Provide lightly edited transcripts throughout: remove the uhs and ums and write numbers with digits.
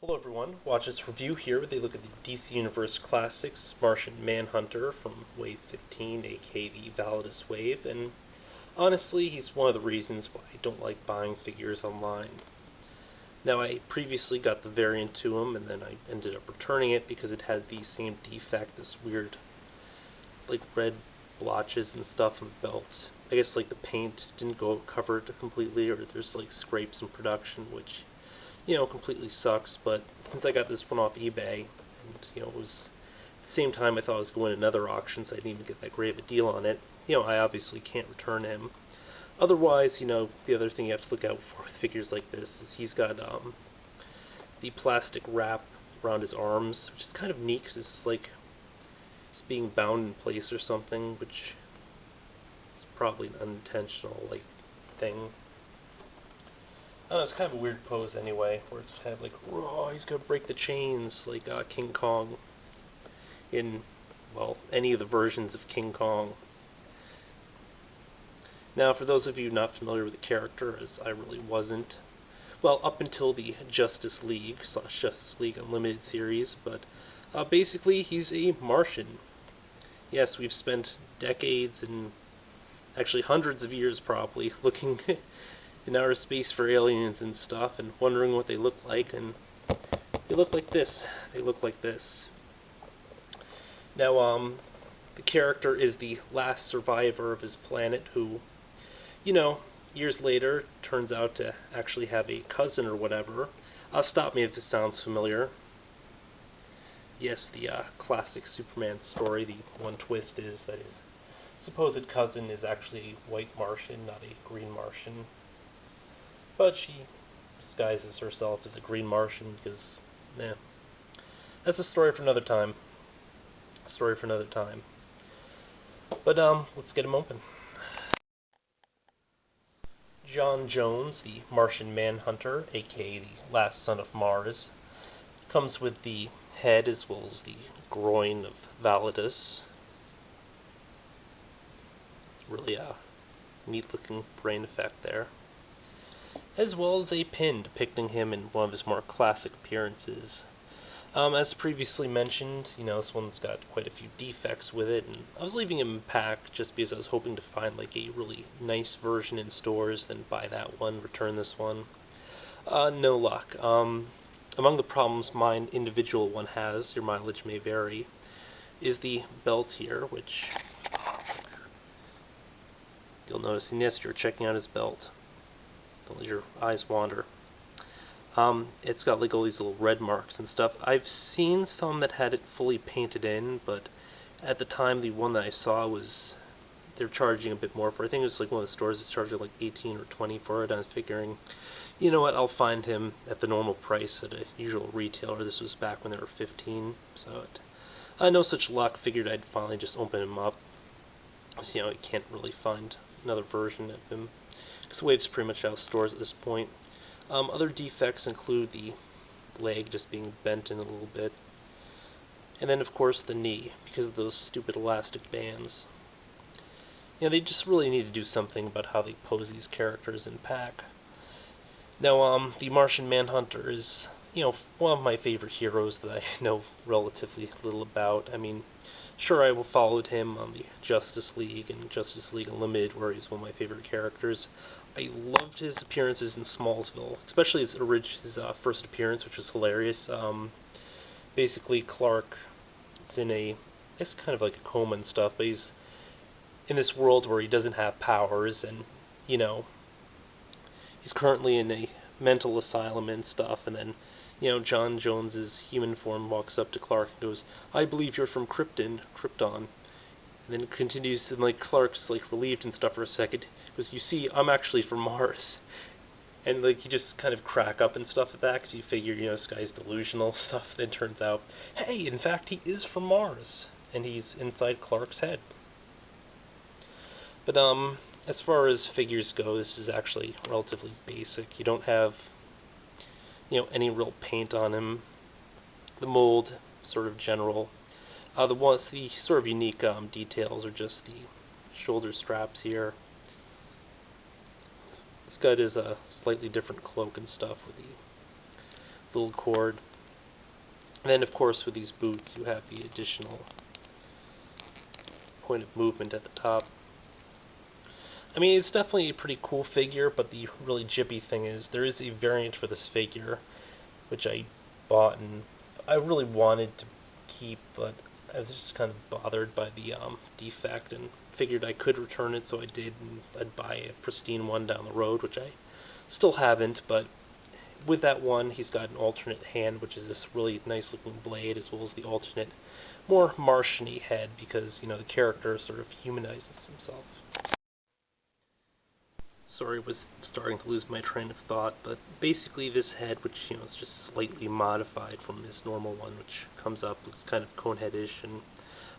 Hello everyone, watch this review here where they look at the DC Universe Classics Martian Manhunter from Wave 15, aka the Validus Wave, and honestly, he's one of the reasons why I don't like buying figures online. Now, I previously got the variant to him, and then I ended up returning it because it had the same defect, this weird, like, red blotches and stuff on the belt. I guess, like, the paint didn't go cover it completely, or there's, like, scrapes in production, which completely sucks, but since I got this one off eBay, and, it was at the same time I thought I was going to another auction, so I didn't even get that great of a deal on it, I obviously can't return him. Otherwise, the other thing you have to look out for with figures like this is he's got the plastic wrap around his arms, which is kind of neat because it's like he's being bound in place or something, which is probably an unintentional, like, thing. Oh, it's kind of a weird pose anyway, where it's kind of like, oh, he's gonna break the chains like King Kong in, well, any of the versions of King Kong. Now, for those of you not familiar with the character, as I really wasn't, well, up until the Justice League / Justice League Unlimited series, but basically he's a Martian. Yes, we've spent decades and actually hundreds of years probably looking in outer space for aliens and stuff and wondering what they look like, and they look like this. They look like this. Now, the character is the last survivor of his planet who, years later turns out to actually have a cousin or whatever. Stop me if this sounds familiar. Yes, the classic Superman story. The one twist is that his supposed cousin is actually a white Martian, not a green Martian. But she disguises herself as a green Martian because, that's a story for another time. A story for another time. But, let's get him open. John Jones, the Martian Manhunter, aka the last son of Mars, comes with the head as well as the groin of Validus. Really a neat looking brain effect there. As well as a pin depicting him in one of his more classic appearances. As previously mentioned, this one's got quite a few defects with it, and I was leaving him in pack just because I was hoping to find like a really nice version in stores, then buy that one, return this one. No luck. Among the problems my individual one has, your mileage may vary, is the belt here, which you'll notice in this, you're checking out his belt. Don't let your eyes wander. It's got like all these little red marks and stuff. I've seen some that had it fully painted in, but at the time the one that I saw was, they're charging a bit more for it. I think it was like one of the stores that's charging like 18 or 20 for it. I was figuring, you know what, I'll find him at the normal price at a usual retailer. This was back when they were 15, so no such luck. Figured I'd finally just open him up. So, you can't really find another version of him because the Wave's pretty much out of stores at this point. Other defects include the leg just being bent in a little bit, and then of course the knee, because of those stupid elastic bands. They just really need to do something about how they pose these characters in pack. Now, the Martian Manhunter is, one of my favorite heroes that I know relatively little about. I mean, sure, I followed him on the Justice League and Justice League Unlimited, where he's one of my favorite characters. I loved his appearances in Smallville, especially his first appearance, which was hilarious. Basically, Clark is in I guess kind of like a coma and stuff, but he's in this world where he doesn't have powers, and, he's currently in a mental asylum and stuff, and then, John Jones's human form walks up to Clark and goes, "I believe you're from Krypton," and then it continues, and like Clark's like relieved and stuff for a second, because you see, I'm actually from Mars, and like you just kind of crack up and stuff at that, because you figure, this guy's delusional stuff. Then turns out, hey, in fact, he is from Mars, and he's inside Clark's head. But as far as figures go, this is actually relatively basic. You don't have, any real paint on him. The mold, sort of general. The sort of unique details are just the shoulder straps here. This guy is a slightly different cloak and stuff with the little cord. And then, of course, with these boots, you have the additional point of movement at the top. I mean, it's definitely a pretty cool figure, but the really jippy thing is there is a variant for this figure, which I bought and I really wanted to keep, but I was just kind of bothered by the defect and figured I could return it, so I did, and I'd buy a pristine one down the road, which I still haven't, but with that one, he's got an alternate hand, which is this really nice looking blade, as well as the alternate, more Martian-y head, because, you know, the character sort of humanizes himself. Sorry, was starting to lose my train of thought, but basically this head, which, you know, is just slightly modified from his normal one, which comes up, looks kind of coneheadish, and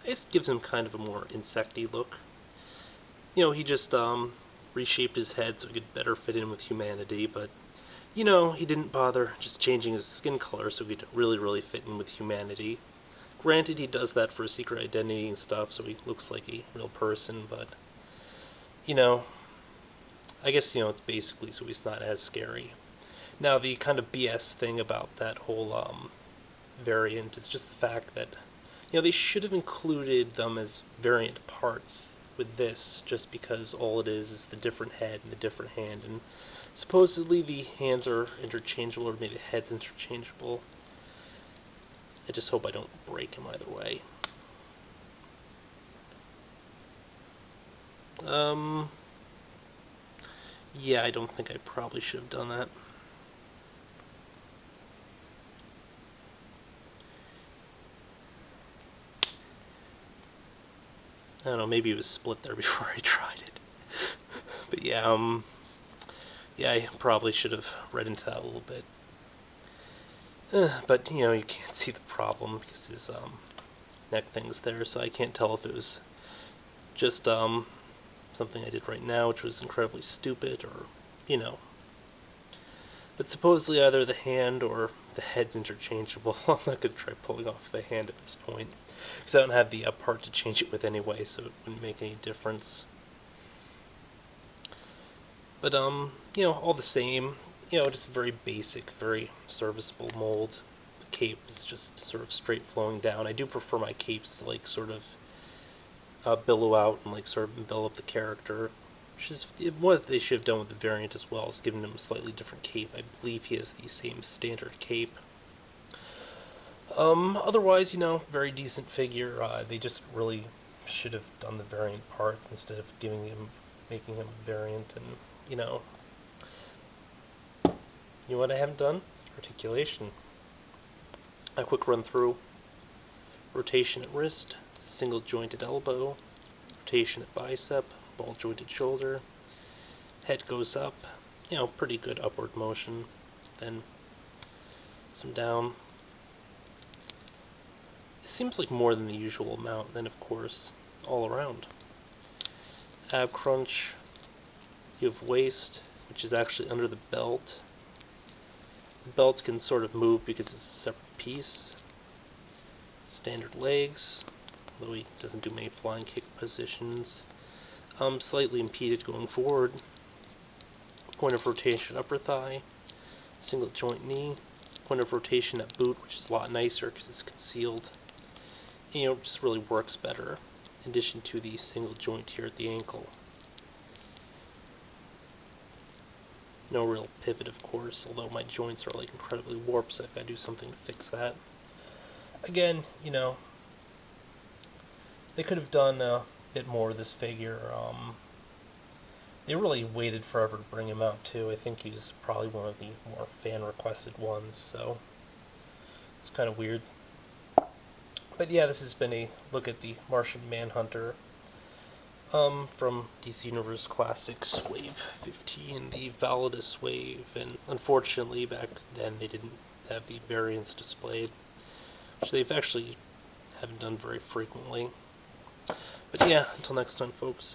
I guess gives him kind of a more insecty look. You know, he just reshaped his head so he could better fit in with humanity, but, you know, he didn't bother just changing his skin color so he could really fit in with humanity. Granted, he does that for a secret identity and stuff, so he looks like a real person, but, you know, I guess, you know, it's basically so he's not as scary. Now, the kind of BS thing about that whole variant is just the fact that, you know, they should have included them as variant parts with this, just because all it is the different head and the different hand, and supposedly the hands are interchangeable, or maybe the head's interchangeable. I just hope I don't break him either way. Yeah, I don't think I probably should have done that. I don't know, maybe it was split there before I tried it. But yeah, yeah, I probably should have read into that a little bit. But, you know, you can't see the problem because his neck thing's there, so I can't tell if it was just something I did right now, which was incredibly stupid, or, you know. But supposedly either the hand or the head's interchangeable. I'm not going to try pulling off the hand at this point, because I don't have the part to change it with anyway, so it wouldn't make any difference. But, you know, all the same, you know, just a very basic, very serviceable mold. The cape is just sort of straight flowing down. I do prefer my capes to, like, sort of billow out and, like, sort of envelop the character, which is what they should have done with the variant as well, is given him a slightly different cape. I believe he has the same standard cape. Otherwise, you know, very decent figure. They just really should have done the variant part instead of making him a variant, and, you know what I haven't done? Articulation. A quick run through. Rotation at wrist, single jointed elbow, rotation at bicep, ball jointed shoulder, head goes up, you know, pretty good upward motion, then some down. It seems like more than the usual amount, then of course, all around. Ab crunch, you have waist, which is actually under the belt. The belt can sort of move because it's a separate piece. Standard legs, although he doesn't do many flying kick positions. Slightly impeded going forward. Point of rotation upper thigh. Single joint knee. Point of rotation at boot, which is a lot nicer because it's concealed. And, you know, it just really works better, in addition to the single joint here at the ankle. No real pivot, of course, although my joints are, like, incredibly warped, so I've got to do something to fix that. Again, you know, they could have done a bit more with this figure. They really waited forever to bring him out, too. I think he's probably one of the more fan-requested ones, so it's kind of weird. But yeah, this has been a look at the Martian Manhunter from DC Universe Classics Wave 15, the Validus wave, and unfortunately back then they didn't have the variants displayed, which they've actually haven't done very frequently. But yeah, until next time, folks.